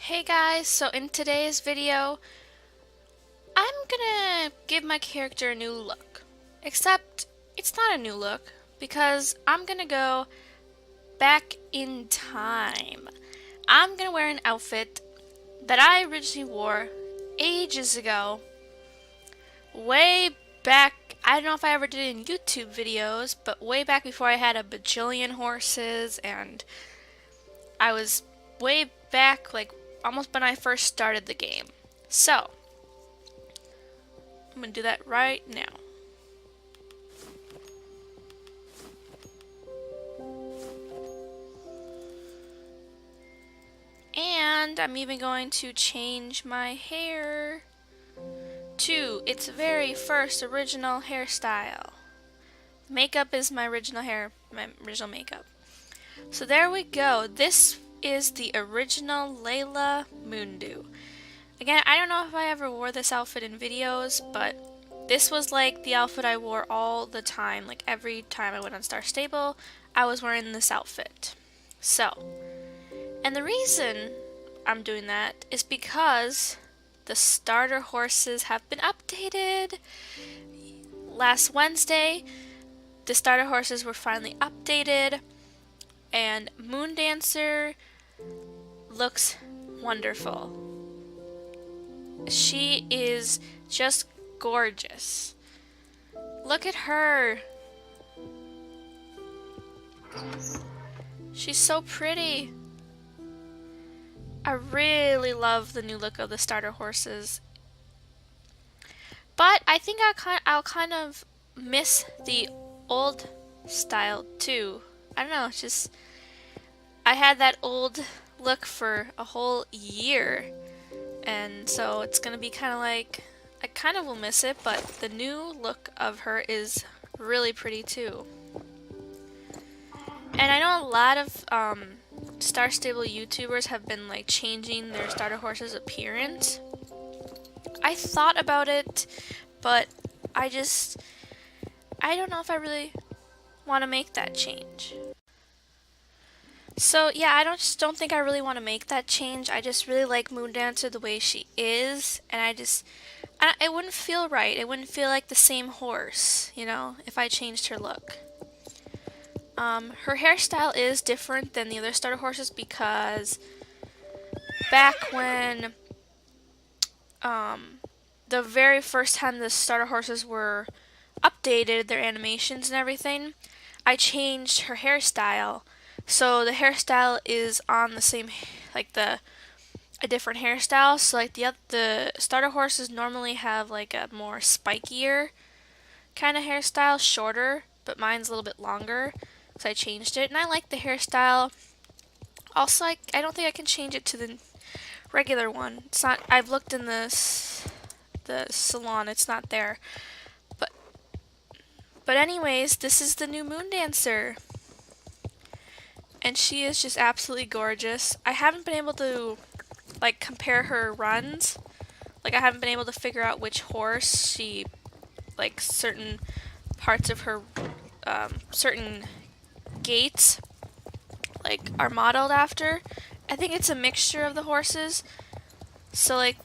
Hey guys, so in today's video, I'm gonna give my character a new look. Except, it's not a new look, because I'm gonna go back in time. I'm gonna wear an outfit that I originally wore ages ago, way back. I don't know if I ever did it in YouTube videos, but way back before I had a bajillion horses, and I was way back, like almost when I first started the game. So, I'm gonna do that right now. And I'm even going to change my hair to its very first original hairstyle. Makeup is my original makeup. So there we go. This is the original Layla Moondew. Again, I don't know if I ever wore this outfit in videos, but this was like the outfit I wore all the time. Like every time I went on Star Stable, I was wearing this outfit. And the reason I'm doing that is because the starter horses have been updated. Last Wednesday, the starter horses were finally updated, and Moondancer looks wonderful. She is just gorgeous. Look at her. She's so pretty. I really love the new look of the starter horses. But I think I'll kind of miss the old style too. I don't know, it's just I had that old look for a whole year. And so it's gonna be kind of like, I kind of will miss it, but the new look of her is really pretty too. And I know a lot of Star Stable YouTubers have been like changing their starter horse's appearance. I thought about it, but I don't know if I really want to make that change. So yeah, I don't think I really want to make that change. I just really like Moondancer the way she is, and it wouldn't feel right. It wouldn't feel like the same horse, you know, if I changed her look. Her hairstyle is different than the other starter horses because back when the very first time the starter horses were updated, their animations and everything, I changed her hairstyle. So the hairstyle is on the same, like a different hairstyle. So like the starter horses normally have like a more spikier kind of hairstyle, shorter, but mine's a little bit longer. So I changed it, and I like the hairstyle. Also, I don't think I can change it to the regular one. It's not. I've looked in the salon. It's not there. But anyways, this is the new Moondancer, and she is just absolutely gorgeous. I haven't been able to like compare her runs. Like I haven't been able to figure out which horse she, like certain parts of her, certain gaits like are modeled after. I think it's a mixture of the horses. So like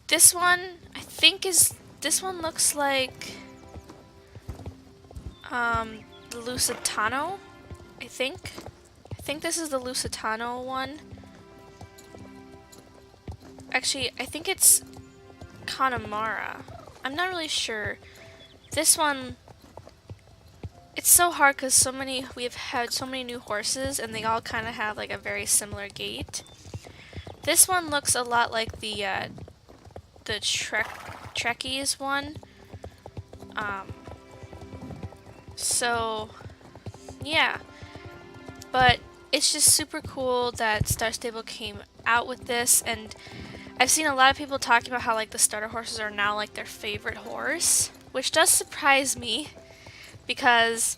this one, this one looks like the Lusitano, I think. I think this is the Lusitano one. Actually, I think it's Connemara. I'm not really sure. This one, it's so hard because we've had so many new horses, and they all kind of have like a very similar gait. This one looks a lot like the Trekkies one. So yeah, but it's just super cool that Star Stable came out with this, and I've seen a lot of people talking about how like the starter horses are now like their favorite horse, which does surprise me because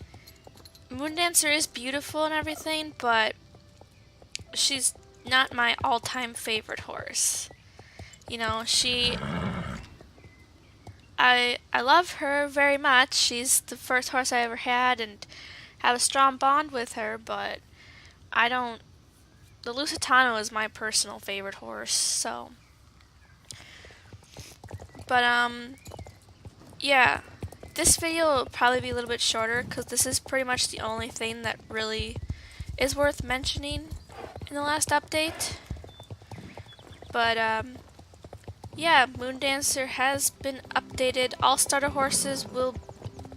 Moondancer is beautiful and everything, but she's not my all-time favorite horse. You know, I love her very much. She's the first horse I ever had and have a strong bond with her, but I don't the Lusitano is my personal favorite horse, so. But, yeah. This video will probably be a little bit shorter because this is pretty much the only thing that really is worth mentioning in the last update. But, yeah, Moondancer has been updated. All starter horses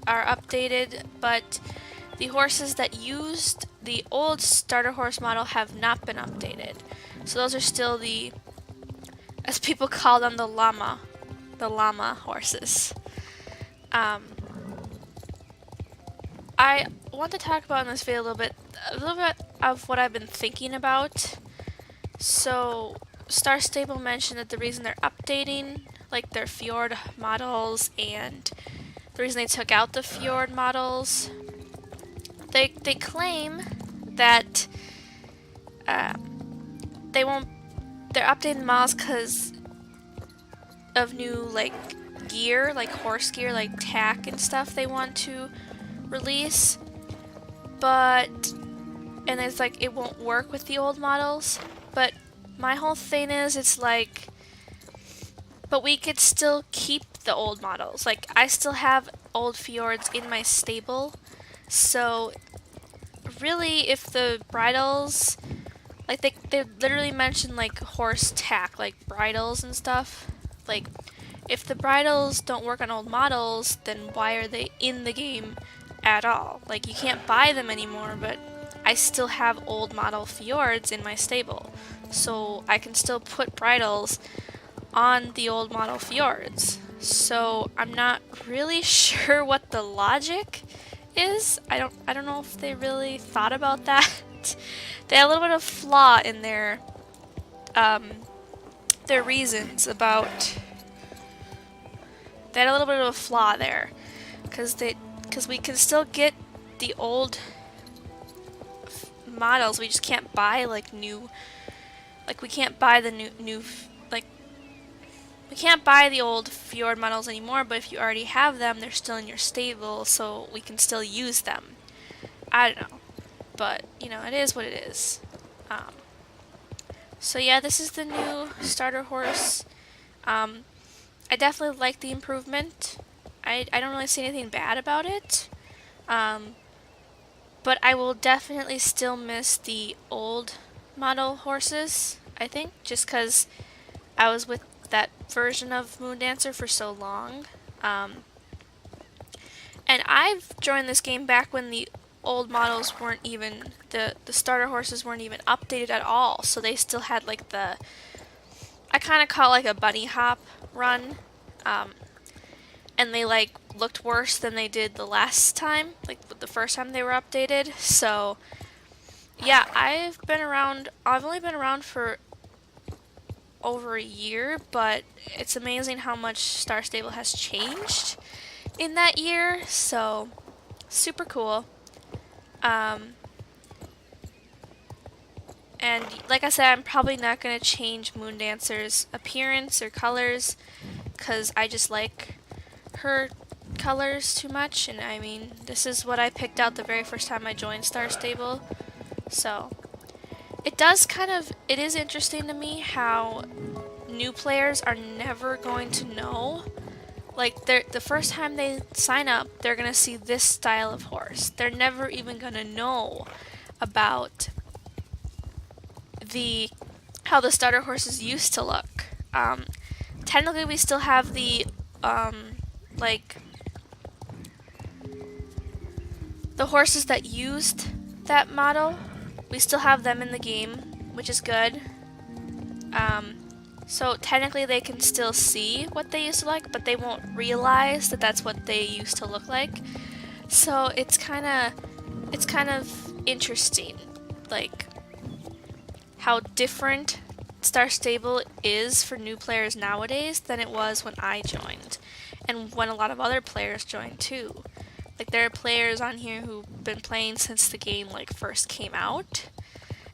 are updated, but the horses that used the old starter horse model have not been updated. So those are still the, as people call them, the llama horses. I want to talk about in this video a little bit of what I've been thinking about. So Star Stable mentioned that the reason they're updating like their fjord models and the reason they took out the fjord models, they claim that they're updating the models because of new like gear, like horse gear, like tack and stuff they want to release, and it's like it won't work with the old models. But my whole thing is, it's like, but we could still keep the old models. Like, I still have old fjords in my stable, so really, if the bridles, like they literally mentioned like horse tack, like bridles and stuff. Like, if the bridles don't work on old models, then why are they in the game at all? Like, you can't buy them anymore, but I still have old model fjords in my stable, so I can still put bridles on the old model fjords. So I'm not really sure what the logic is. I don't know if they really thought about that. They had a little bit of flaw in their reasons about. They had a little bit of a flaw there, because we can still get the old models. We just can't buy like new. Like, we can't buy the new like. We can't buy the old fjord models anymore, but if you already have them, they're still in your stable, so we can still use them. I don't know, but you know, it is what it is. So yeah, this is the new starter horse. I definitely like the improvement. I don't really see anything bad about it. But I will definitely still miss the old model horses, I think, just because I was with that version of Moondancer for so long. And I've joined this game back when the old models weren't even, the starter horses weren't even updated at all, so they still had like the, I kind of call it like a bunny hop run, and they like looked worse than they did the last time, like the first time they were updated. So yeah, I've only been around for over a year, but it's amazing how much Star Stable has changed in that year, so super cool. And like I said, I'm probably not going to change Moondancer's appearance or colors, because I just like her colors too much, and I mean, this is what I picked out the very first time I joined Star Stable. So it is interesting to me how new players are never going to know. Like, the first time they sign up, they're gonna see this style of horse. They're never even gonna know about how the starter horses used to look. Technically, we still have the like the horses that used that model. We still have them in the game, which is good. So technically they can still see what they used to like, but they won't realize that that's what they used to look like. So it's kind of interesting, like how different Star Stable is for new players nowadays than it was when I joined, and when a lot of other players joined too. Like, there are players on here who've been playing since the game like first came out,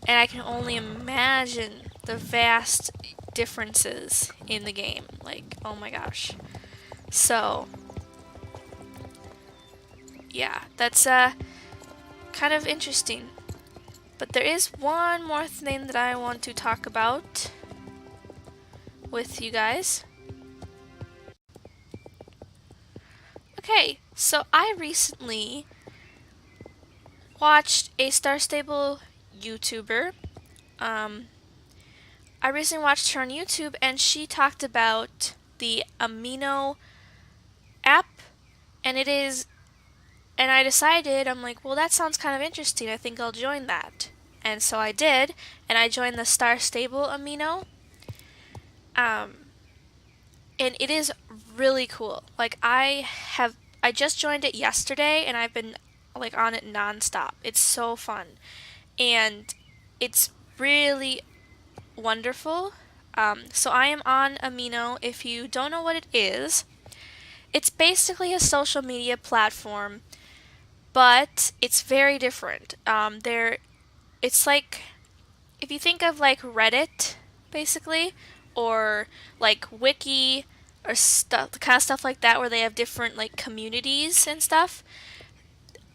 and I can only imagine the vast differences in the game. Like, oh my gosh. So yeah, that's kind of interesting. But there is one more thing that I want to talk about with you guys. Okay, so I recently watched a Star Stable YouTuber. I recently watched her on YouTube, and she talked about the Amino app, and I decided, I'm like, well, that sounds kind of interesting. I think I'll join that. And so I did, and I joined the Star Stable Amino. And it is really cool. Like I just joined it yesterday, and I've been like on it nonstop. It's so fun, and it's really wonderful. So I am on Amino. If you don't know what it is, it's basically a social media platform, but it's very different. It's like if you think of like Reddit, basically, or like Wiki or stuff, kind of stuff like that, where they have different like communities and stuff.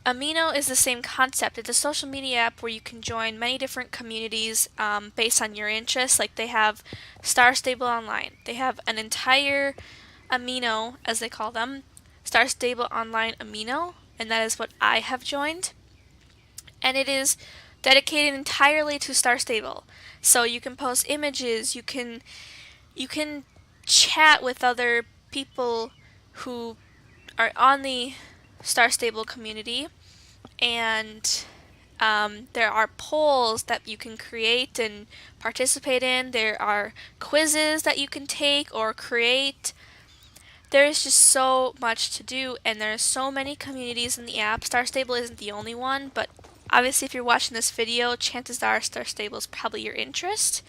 Amino is the same concept. It's a social media app where you can join many different communities based on your interests. Like they have Star Stable Online. They have an entire Amino, as they call them, Star Stable Online Amino, and that is what I have joined. And it is dedicated entirely to Star Stable. So you can post images, you can chat with other people who are on the Star Stable community, and there are polls that you can create and participate in. There are quizzes that you can take or create. There is just so much to do, and there are so many communities in the app. Star Stable isn't the only one, but obviously if you're watching this video, chances are Star Stable is probably your interest.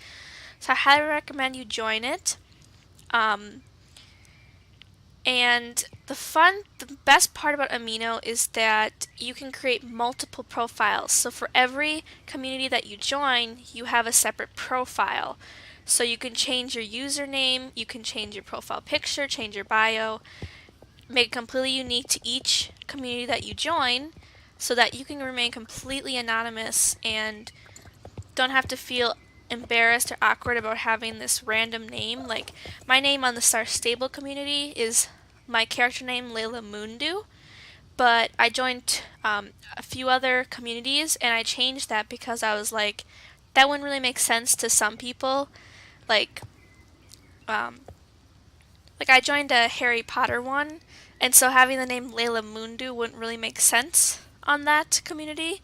So I highly recommend you join it. And the best part about Amino is that you can create multiple profiles. So for every community that you join, you have a separate profile. So you can change your username, you can change your profile picture, change your bio, make it completely unique to each community that you join so that you can remain completely anonymous and don't have to feel embarrassed or awkward about having this random name. Like my name on the Star Stable community is my character name, Layla Moondew, but I joined a few other communities, and I changed that because I was like, that wouldn't really make sense to some people. Like, like I joined a Harry Potter one, and so having the name Layla Moondew wouldn't really make sense on that community.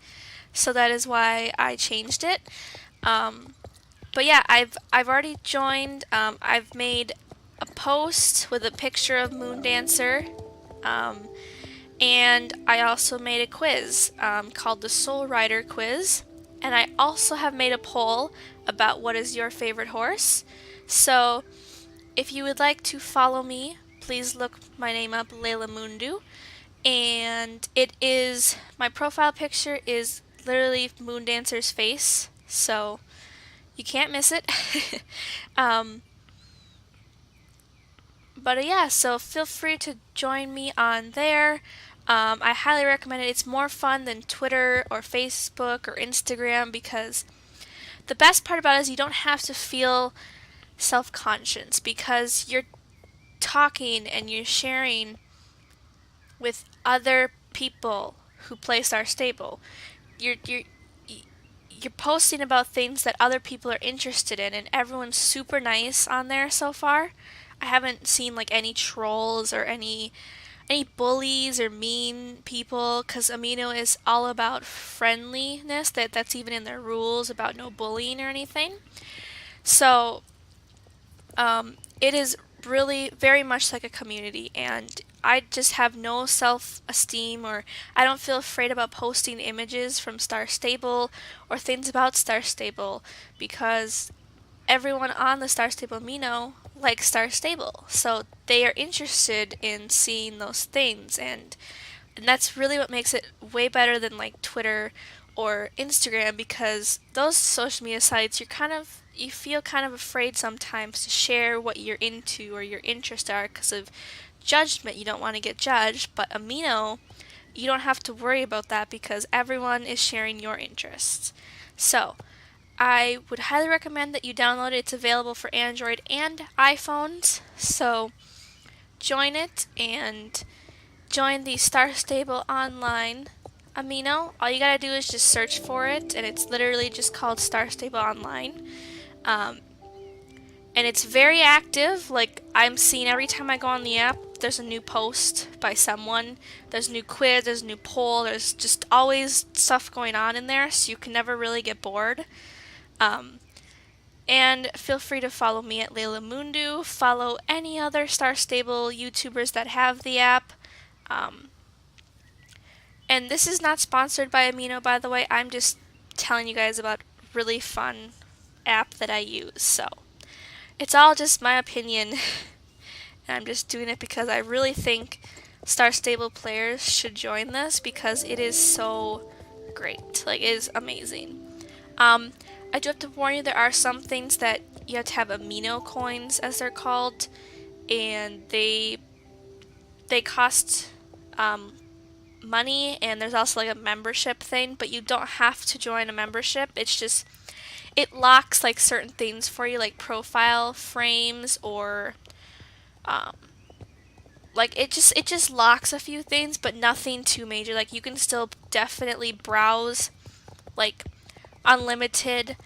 So that is why I changed it. But yeah, I've already joined. I've made a post with a picture of Moon Dancer, and I also made a quiz called the Soul Rider Quiz, and I also have made a poll about what is your favorite horse. So if you would like to follow me, please look my name up, Layla Moondew, and my profile picture is literally Moon Dancer's face, so you can't miss it. But yeah, so feel free to join me on there. I highly recommend it. It's more fun than Twitter or Facebook or Instagram, because the best part about it is you don't have to feel self-conscious, because you're talking and you're sharing with other people who play Star Stable. You're posting about things that other people are interested in, and everyone's super nice on there so far. I haven't seen like any trolls or any bullies or mean people, because Amino is all about friendliness. That's even in their rules about no bullying or anything. So it is really very much like a community, and I just have no self-esteem, or I don't feel afraid about posting images from Star Stable or things about Star Stable, because everyone on the Star Stable Amino likes Star Stable, so they are interested in seeing those things, and that's really what makes it way better than like Twitter or Instagram, because those social media sites you feel kind of afraid sometimes to share what you're into or your interests are because of judgment. You don't want to get judged, but Amino, you don't have to worry about that because everyone is sharing your interests. So I would highly recommend that you download it. It's available for Android and iPhones. So join it and join the Star Stable Online Amino. All you gotta do is just search for it, and it's literally just called Star Stable Online. Um, and it's very active. Like, I'm seeing every time I go on the app, there's a new post by someone, there's a new quiz, there's a new poll, there's just always stuff going on in there, so you can never really get bored. Um, and feel free to follow me at Layla Moondew. Follow any other Star Stable YouTubers that have the app. Um, and this is not sponsored by Amino, by the way. I'm just telling you guys about really fun app that I use. So it's all just my opinion, and I'm just doing it because I really think Star Stable players should join this because it is so great. Like, it is amazing. I do have to warn you, there are some things that you have to have amino coins, as they're called, and they cost money, and there's also like a membership thing, but you don't have to join a membership. It's just, it locks like certain things for you, like profile frames, or like it just locks a few things, but nothing too major. Like, you can still definitely browse like unlimited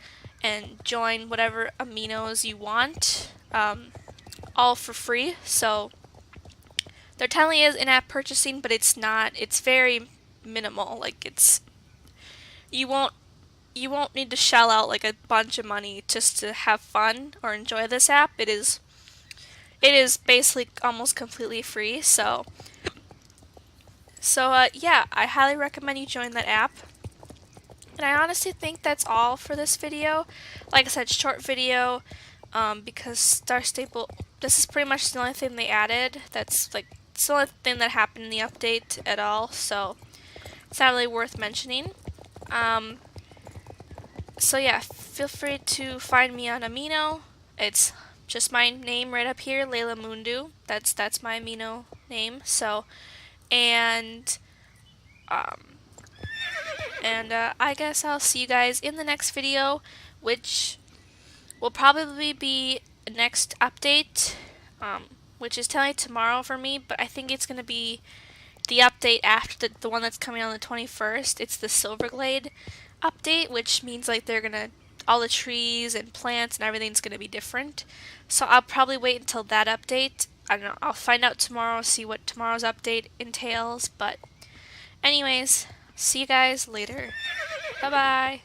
and join whatever aminos you want, all for free. So there definitely is in-app purchasing, but it's not. It's very minimal. Like, it's you won't need to shell out like a bunch of money just to have fun or enjoy this app. It is basically almost completely free. So yeah, I highly recommend you join that app. And I honestly think that's all for this video. Like I said, short video, because Star Stable, this is pretty much the only thing they added. That's like, it's the only thing that happened in the update at all, so it's not really worth mentioning. So yeah, feel free to find me on Amino. It's just my name right up here, Layla Moondew. That's my Amino name. So, and I guess I'll see you guys in the next video, which will probably be next update, which is telling tomorrow for me, but I think it's going to be the update after the one that's coming on the 21st. It's the Silverglade update, which means like they're going to, all the trees and plants and everything's going to be different. So I'll probably wait until that update. I don't know, I'll find out tomorrow, see what tomorrow's update entails, but anyways, see you guys later. Bye bye.